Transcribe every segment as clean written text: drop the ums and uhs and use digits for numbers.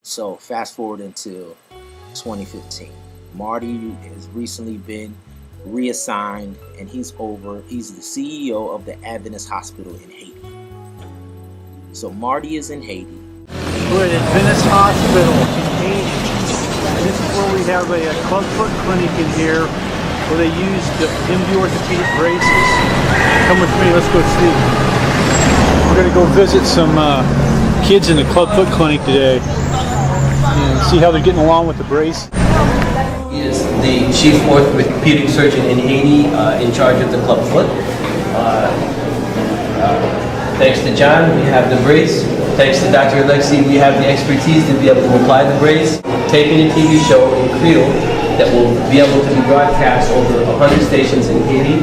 So fast forward until 2015. Marty has recently been reassigned and he's the CEO of the Adventist Hospital in Haiti. So Marty is in Haiti. We're at Adventist Hospital in Haiti. And this is where we have a clubfoot clinic in here where they use the MD orthopedic braces. Come with me, let's go see. We're going to go visit some kids in the clubfoot clinic today and see how they're getting along with the brace. He is the chief orthopedic surgeon in Haiti, in charge of the clubfoot. Thanks to John, we have the brace. Thanks to Dr. Alexi, we have the expertise to be able to apply the brace. Taking a TV show in Creole that will be able to be broadcast over 100 stations in Haiti.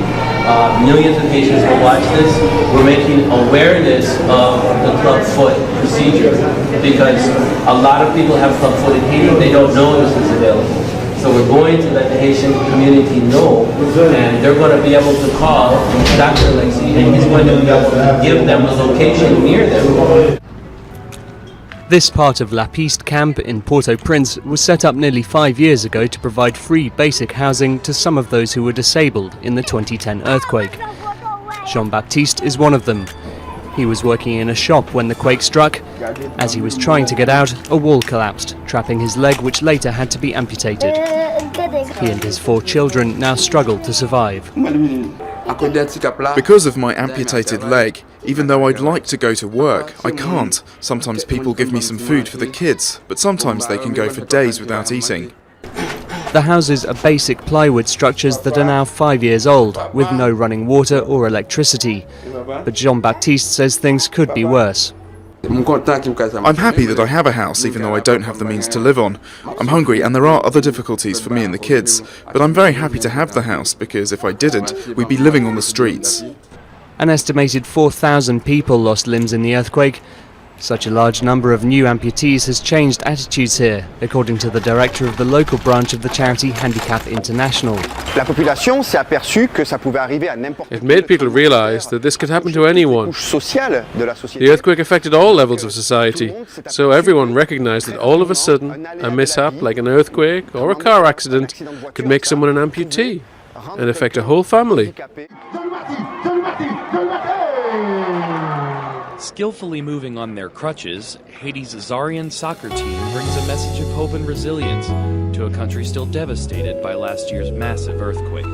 Millions of patients will watch this. We're making awareness of the clubfoot procedure because a lot of people have clubfoot in Haiti. They don't know this is available. So we're going to let the Haitian community know, and they're going to be able to call Dr. Alexi, and he's going to be able to give them a location near them. This part of La Piste camp in Port-au-Prince was set up nearly 5 years ago to provide free basic housing to some of those who were disabled in the 2010 earthquake. Jean-Baptiste is one of them. He was working in a shop when the quake struck. As he was trying to get out, a wall collapsed, trapping his leg, which later had to be amputated. He and his 4 children now struggle to survive. Because of my amputated leg, even though I'd like to go to work, I can't. Sometimes people give me some food for the kids, but sometimes they can go for days without eating. The houses are basic plywood structures that are now 5 years old, with no running water or electricity. But Jean-Baptiste says things could be worse. I'm happy that I have a house, even though I don't have the means to live on. I'm hungry and there are other difficulties for me and the kids, but I'm very happy to have the house because if I didn't, we'd be living on the streets. An estimated 4,000 people lost limbs in the earthquake. Such a large number of new amputees has changed attitudes here, according to the director of the local branch of the charity Handicap International. It made people realize that this could happen to anyone. The earthquake affected all levels of society, so everyone recognized that all of a sudden, a mishap like an earthquake or a car accident could make someone an amputee and affect a whole family. Skillfully moving on their crutches, Haiti's Azarian soccer team brings a message of hope and resilience to a country still devastated by last year's massive earthquake.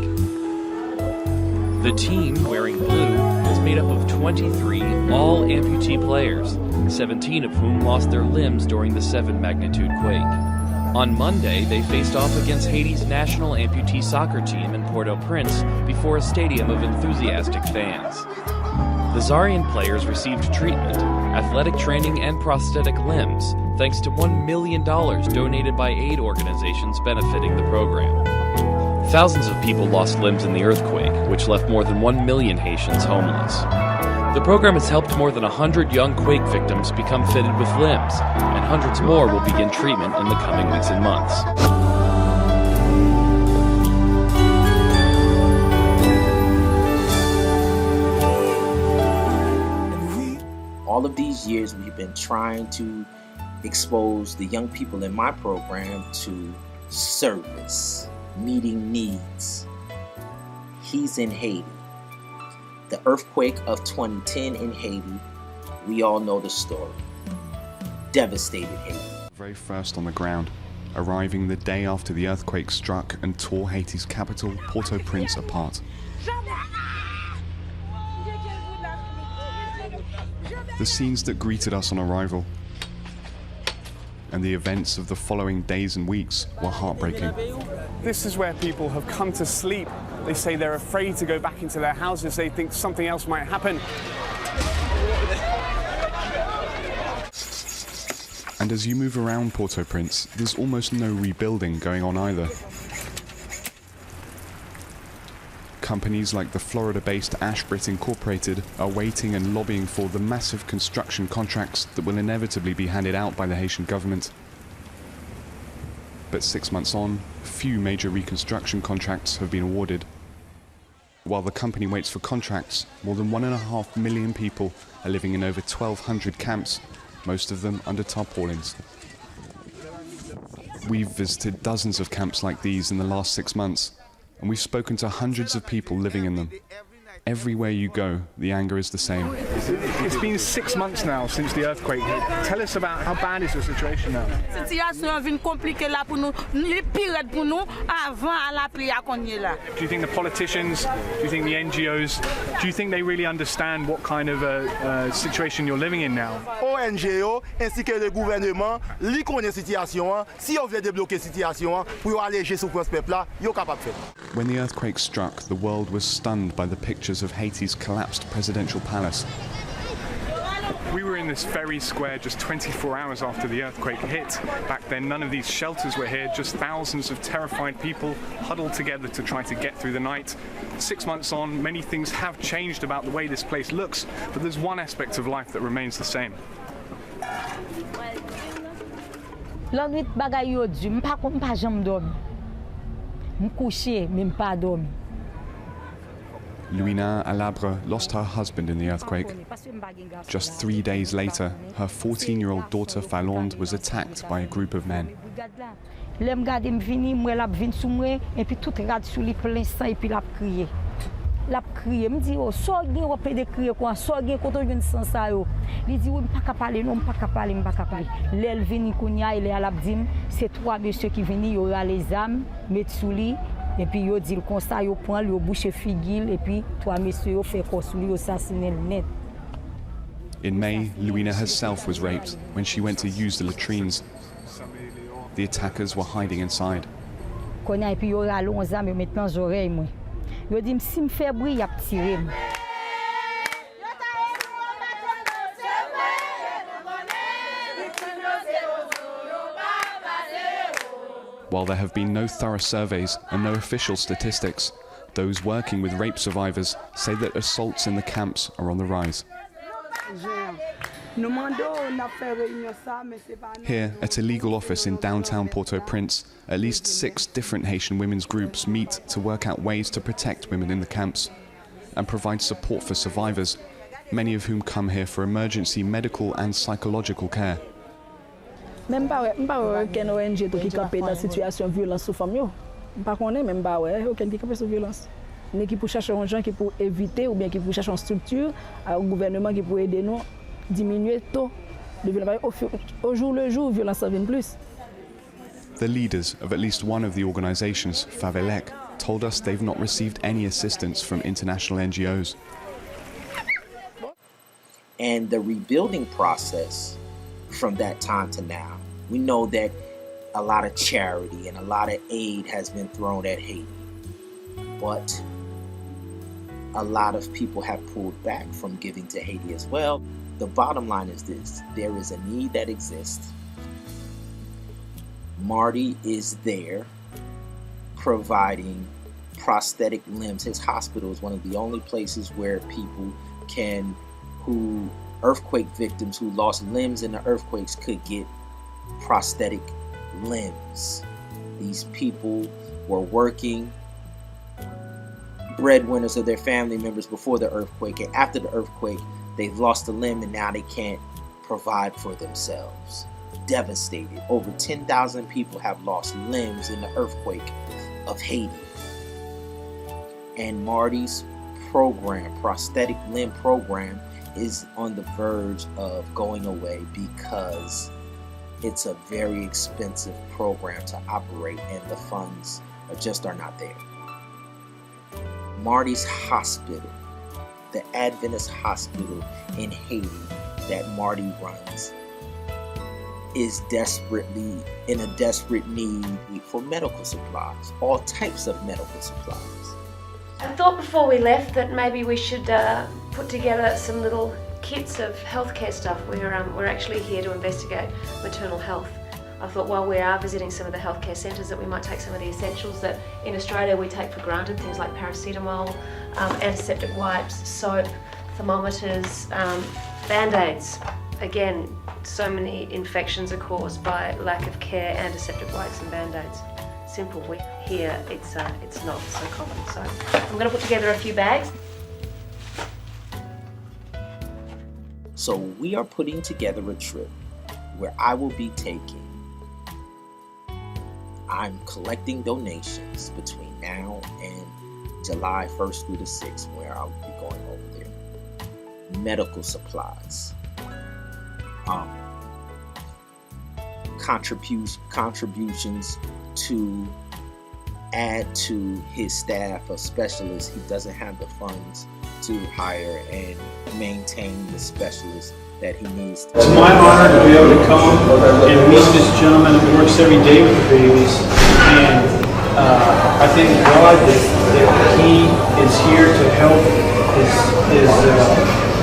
The team, wearing blue, is made up of 23 all-amputee players, 17 of whom lost their limbs during the 7-magnitude quake. On Monday, they faced off against Haiti's national amputee soccer team in Port-au-Prince before a stadium of enthusiastic fans. The Zarian players received treatment, athletic training, and prosthetic limbs, thanks to $1 million donated by aid organizations benefiting the program. Thousands of people lost limbs in the earthquake, which left more than 1 million Haitians homeless. The program has helped more than 100 young quake victims become fitted with limbs, and hundreds more will begin treatment in the coming weeks and months. All of these years we've been trying to expose the young people in my program to service, meeting needs. He's in Haiti. The earthquake of 2010 in Haiti, we all know the story. Devastated Haiti. Very first on the ground, arriving the day after the earthquake struck and tore Haiti's capital, Port-au-Prince, apart. The scenes that greeted us on arrival and the events of the following days and weeks were heartbreaking. This is where people have come to sleep. They say they're afraid to go back into their houses. They think something else might happen. And as you move around Port-au-Prince, there's almost no rebuilding going on either. Companies like the Florida-based Ashbrit Incorporated are waiting and lobbying for the massive construction contracts that will inevitably be handed out by the Haitian government. But 6 months on, few major reconstruction contracts have been awarded. While the company waits for contracts, more than 1.5 million people are living in over 1,200 camps, most of them under tarpaulins. We've visited dozens of camps like these in the last 6 months, and we've spoken to hundreds of people living in them. Everywhere you go, the anger is the same. It's been 6 months now since the earthquake hit. Tell us about how bad is the situation now? Situation vient compliquée là pour nous, les pire pour nous avant la pluie à cogner là. Do you think the politicians, do you think the NGOs, do you think they really understand what kind of situation you're living in now? ONG ainsi que le gouvernement, li connaît situation, si on veut débloquer situation pour alléger souffrance peuple là, yo capable faire. When the earthquake struck, the world was stunned by the pictures of Haiti's collapsed presidential palace. We were in this very square just 24 hours after the earthquake hit. Back then, none of these shelters were here, just thousands of terrified people huddled together to try to get through the night. 6 months on, many things have changed about the way this place looks, but there's one aspect of life that remains the same. L'ennui bagay yo di, m'pa jam dormi. M'coucher, mais m'pa dormi. Louina Alabre lost her husband in the earthquake. Just 3 days later, her 14-year-old daughter Falonde was attacked by a group of men. Lèm gade m'vini, mwen lap vin sou mwen, et puis tout rad sou li plein sang, et puis lap kriye. Lap kriye, m'di yo, so gen wapè de kriye kwa, so gen koto yon sang sa yo. Li di yo, m'pa kapale, non m'pa kapale, m'pa kapale. Lèl vini kounya, il alap dim, c'est 3 messieurs qui vini, yo a les âmes, met sou li, et puis yo dit le constat, yo prend, yo bouche figil, et puis 3 messieurs yo fait quoi sou li, yo assassiné le net. In May, Louina herself was raped when she went to use the latrines. The attackers were hiding inside. Konya, et puis yo ralo 11 ans, mais maintenant j'oreille moi. Yo dit si me fait bruit, y a tiré. While there have been no thorough surveys and no official statistics, those working with rape survivors say that assaults in the camps are on the rise. Here, at a legal office in downtown Port-au-Prince, at least 6 different Haitian women's groups meet to work out ways to protect women in the camps and provide support for survivors, many of whom come here for emergency medical and psychological care. Même pas aucun ONG qui campe dans situation de violence sous femme yo. Pas connaît même pas aucun qui campe sur violence. Ni qui pour chercher un gens qui pour éviter ou bien qui pour chercher une structure au gouvernement qui pour aider nous diminuer taux de violence au jour le jour violence vient plus. The leaders of at least one of the organizations, Favelec, told us they've not received any assistance from international NGOs. And the rebuilding process from that time to now, we know that a lot of charity and a lot of aid has been thrown at Haiti, but a lot of people have pulled back from giving to Haiti as well. The bottom line is this: there is a need that exists. Marty is there providing prosthetic limbs. His hospital is one of the only places where people earthquake victims who lost limbs in the earthquakes could get prosthetic limbs. These people were working, breadwinners of their family members before the earthquake, and after the earthquake they've lost a limb and now they can't provide for themselves. Devastated. Over 10,000 people have lost limbs in the earthquake of Haiti. And Marty's program, prosthetic limb program, is on the verge of going away because it's a very expensive program to operate and the funds just are not there. Marty's hospital, the Adventist hospital in Haiti that Marty runs, is in a desperate need for medical supplies, all types of medical supplies. I thought before we left that maybe we should put together some little kits of healthcare stuff. We're actually here to investigate maternal health. I thought while we are visiting some of the healthcare centres that we might take some of the essentials that in Australia we take for granted, things like paracetamol, antiseptic wipes, soap, thermometers, band-aids. Again, so many infections are caused by lack of care, antiseptic wipes and band-aids. Simple. Here it's not so common. So I'm going to put together a few bags. So we are putting together a trip where I will be taking I'm collecting donations between now and July 1st through the 6th, where I'll be going over there. Medical supplies, contributions to add to his staff of specialists. He doesn't have the funds to hire and maintain the specialists that he needs. It's my honor to be able to come and meet this gentleman who works every day with the babies, and I thank God that he is here to help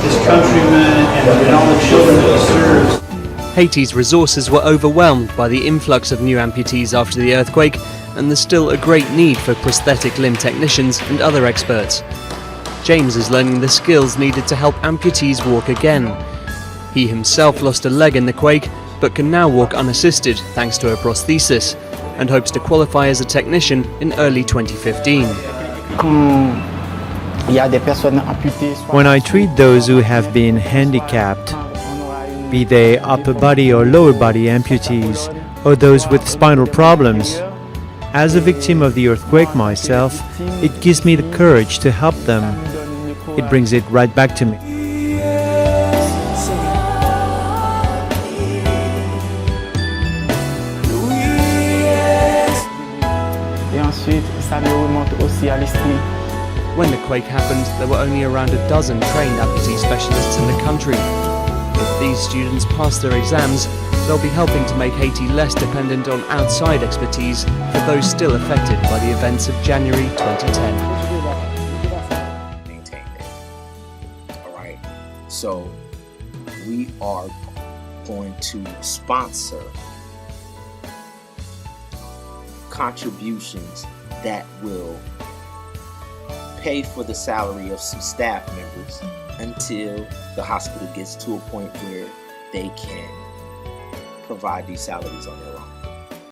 his countrymen and all the children that he serves. Haiti's resources were overwhelmed by the influx of new amputees after the earthquake, and there's still a great need for prosthetic limb technicians and other experts. James is learning the skills needed to help amputees walk again. He himself lost a leg in the quake, but can now walk unassisted thanks to a prosthesis, and hopes to qualify as a technician in early 2015. When I treat those who have been handicapped, be they upper body or lower body amputees, or those with spinal problems, as a victim of the earthquake myself, it gives me the courage to help them. It brings it right back to me. When the quake happened, there were only around a dozen trained amputee specialists in the country. If these students pass their exams, they'll be helping to make Haiti less dependent on outside expertise for those still affected by the events of January 2010. Maintain it. All right. So we are going to sponsor contributions that will pay for the salary of some staff members until the hospital gets to a point where they can provide these salaries on their own.